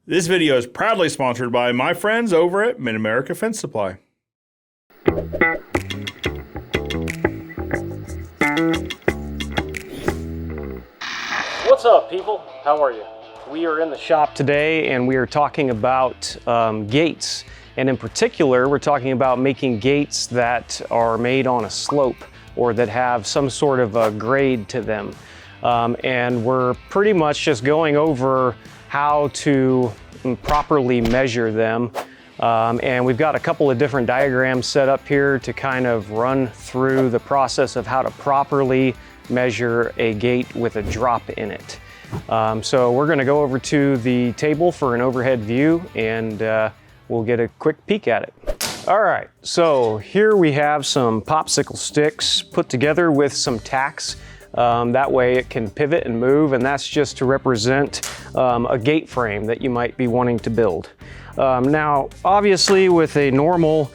This video is proudly sponsored by my friends over at Mid-America Fence Supply. What's up, people? How are you? We are in the shop today and we are talking about gates. And in particular, we're talking about making gates that are made on a slope or that have some sort of a grade to them. And we're pretty much just going over how to properly measure them. And we've got a couple of different diagrams set up here to kind of run through the process of how to properly measure a gate with a drop in it. So we're going to go over to the table for an overhead view and we'll get a quick peek at it. All right, so here we have some popsicle sticks put together with some tacks. That way it can pivot and move, and that's just to represent a gate frame that you might be wanting to build. Now, obviously with a normal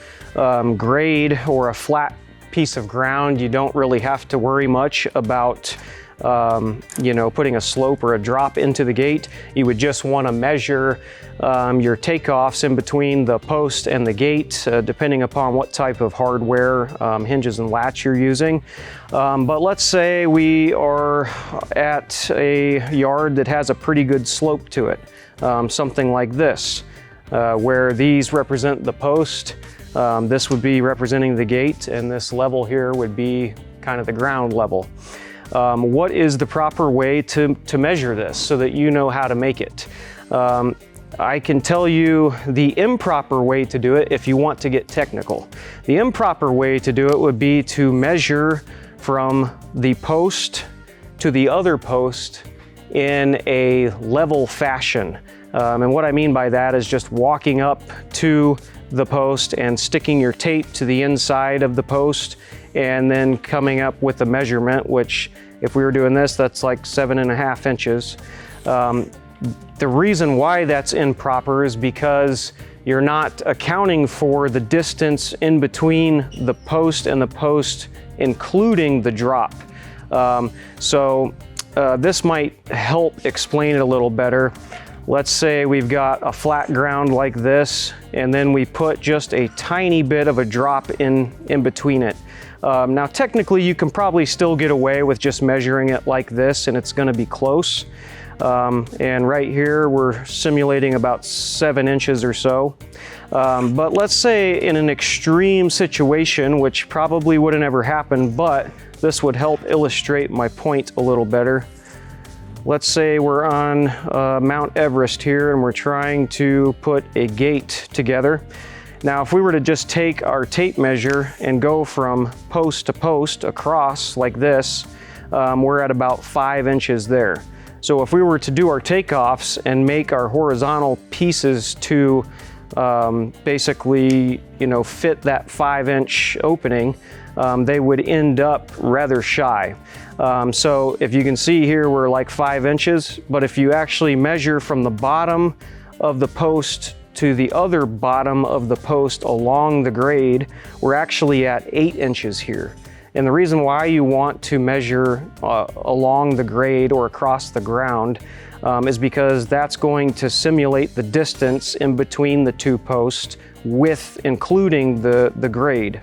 grade or a flat piece of ground, you don't really have to worry much about putting a slope or a drop into the gate. You would just want to measure your takeoffs in between the post and the gate, depending upon what type of hardware, hinges and latch you're using. But let's say we are at a yard that has a pretty good slope to it, something like this, where these represent the post. This would be representing the gate, and this level here would be kind of the ground level. What is the proper way to measure this so that you know how to make it? I can tell you the improper way to do it if you want to get technical. The improper way to do it would be to measure from the post to the other post in a level fashion. And what I mean by that is just walking up to the post and sticking your tape to the inside of the post and then coming up with a measurement, which if we were doing this, that's like 7.5 inches. The reason why that's improper is because you're not accounting for the distance in between the post and the post, including the drop. This might help explain it a little better. Let's say we've got a flat ground like this, and then we put just a tiny bit of a drop in between it. Now, technically, you can probably still get away with just measuring it like this, and it's going to be close. And right here, we're simulating about 7 inches or so. But let's say in an extreme situation, which probably wouldn't ever happen, but this would help illustrate my point a little better. Let's say we're on Mount Everest here, and we're trying to put a gate together. Now, if we were to just take our tape measure and go from post to post across like this, we're at about 5 inches there. So if we were to do our takeoffs and make our horizontal pieces to basically, fit that 5-inch opening, they would end up rather shy. So if you can see here, we're like 5 inches, but if you actually measure from the bottom of the post to the other bottom of the post along the grade, we're actually at 8 inches here. And the reason why you want to measure along the grade or across the ground is because that's going to simulate the distance in between the two posts with including the grade.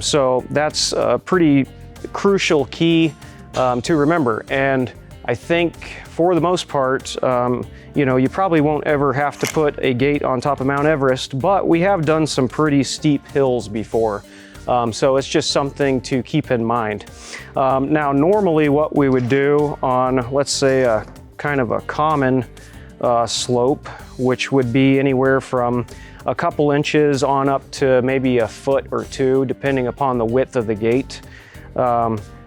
So that's a pretty crucial key to remember. And I think for the most part, you probably won't ever have to put a gate on top of Mount Everest, but we have done some pretty steep hills before. So it's just something to keep in mind. Now, normally what we would do on, let's say, a kind of a common slope, which would be anywhere from a couple inches on up to maybe a foot or two, depending upon the width of the gate.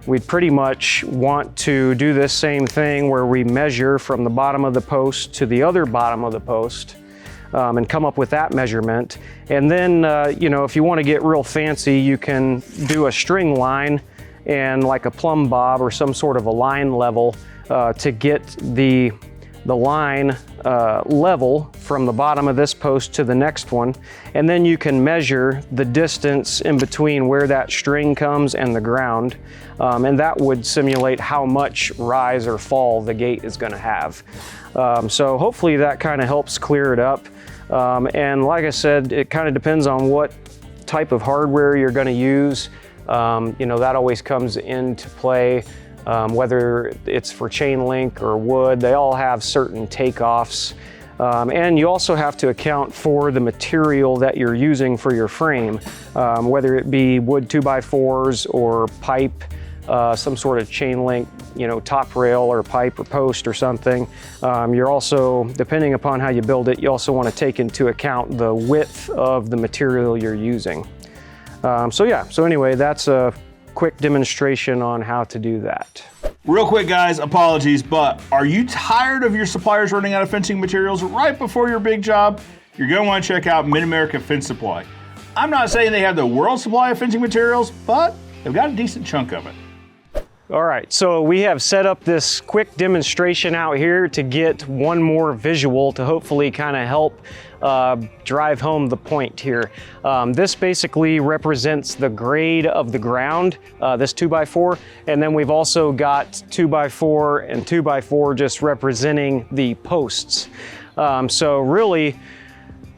We'd pretty much want to do this same thing where we measure from the bottom of the post to the other bottom of the post and come up with that measurement. And then, if you want to get real fancy, you can do a string line and like a plumb bob or some sort of a line level to get the the line level from the bottom of this post to the next one, and then you can measure the distance in between where that string comes and the ground, and that would simulate how much rise or fall the gate is going to have. So hopefully that kind of helps clear it up. And like I said, it kind of depends on what type of hardware you're going to use. You know, that always comes into play. Whether it's for chain link or wood, they all have certain takeoffs. And you also have to account for the material that you're using for your frame, whether it be wood 2x4s or pipe, some sort of chain link, you know, top rail or pipe or post or something. You're also, depending upon how you build it, you also want to take into account the width of the material you're using. So anyway, that's a quick demonstration on how to do that. Real quick, guys, apologies, but are you tired of your suppliers running out of fencing materials right before your big job? You're going to want to check out Mid-America Fence Supply. I'm not saying they have the world's supply of fencing materials, but they've got a decent chunk of it. All right, so we have set up this quick demonstration out here to get one more visual to hopefully kind of help drive home the point here. This basically represents the grade of the ground, this 2x4, and then we've also got 2x4 and 2x4 just representing the posts. So really,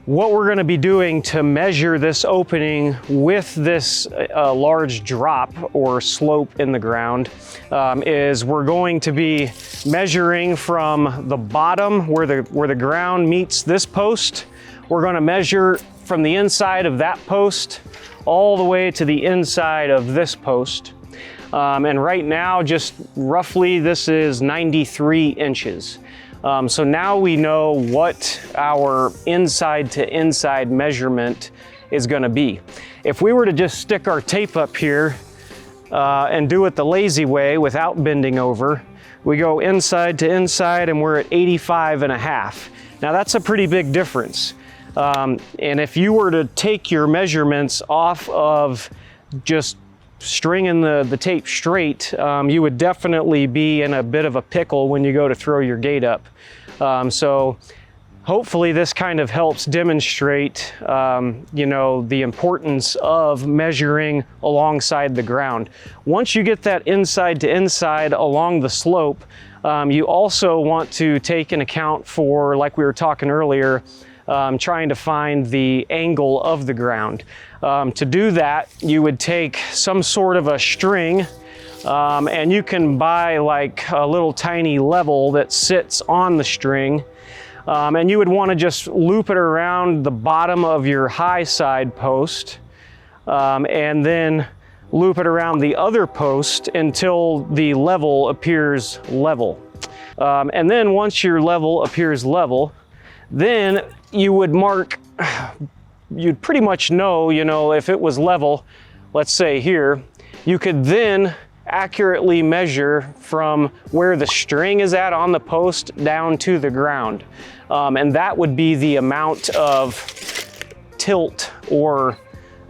what we're going to be doing to measure this opening with this large drop or slope in the ground is we're going to be measuring from the bottom where the ground meets this post. We're going to measure from the inside of that post all the way to the inside of this post. And right now, just roughly, this is 93 inches. So now we know what our inside to inside measurement is going to be. If we were to just stick our tape up here and do it the lazy way without bending over, we go inside to inside and we're at 85.5. Now that's a pretty big difference. And if you were to take your measurements off of just stringing the tape straight, you would definitely be in a bit of a pickle when you go to throw your gate up. So hopefully this kind of helps demonstrate, you know, the importance of measuring alongside the ground. Once you get that inside to inside along the slope, you also want to take an account for, like we were talking earlier, trying to find the angle of the ground. To do that, you would take some sort of a string, and you can buy like a little tiny level that sits on the string, and you would want to just loop it around the bottom of your high side post, and then loop it around the other post until the level appears level. And then once your level appears level, then you would mark, you'd pretty much know, you know, if it was level, let's say here, you could then accurately measure from where the string is at on the post down to the ground. And that would be the amount of tilt or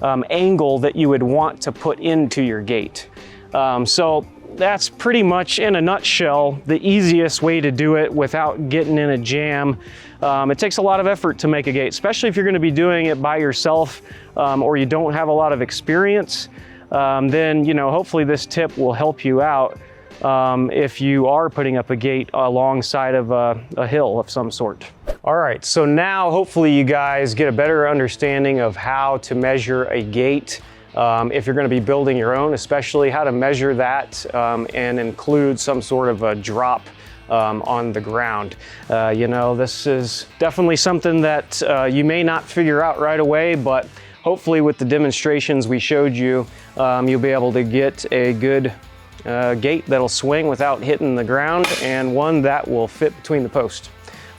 angle that you would want to put into your gate. So that's pretty much, in a nutshell, the easiest way to do it without getting in a jam. It takes a lot of effort to make a gate, especially if you're going to be doing it by yourself, or you don't have a lot of experience. Then, you know, hopefully this tip will help you out if you are putting up a gate alongside of a hill of some sort. All right, so now hopefully you guys get a better understanding of how to measure a gate. If you're going to be building your own, especially how to measure that and include some sort of a drop on the ground. You know, this is definitely something that you may not figure out right away, but hopefully with the demonstrations we showed you, you'll be able to get a good gate that'll swing without hitting the ground, and one that will fit between the posts.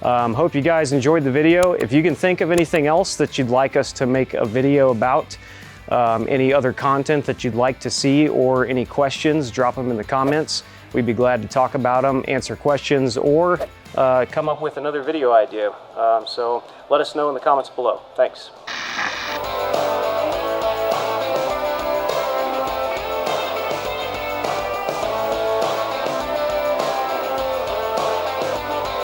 Hope you guys enjoyed the video. If you can think of anything else that you'd like us to make a video about, any other content that you'd like to see, or any questions, drop them in the comments. We'd be glad to talk about them, answer questions, or come up with another video idea. So let us know in the comments below. Thanks.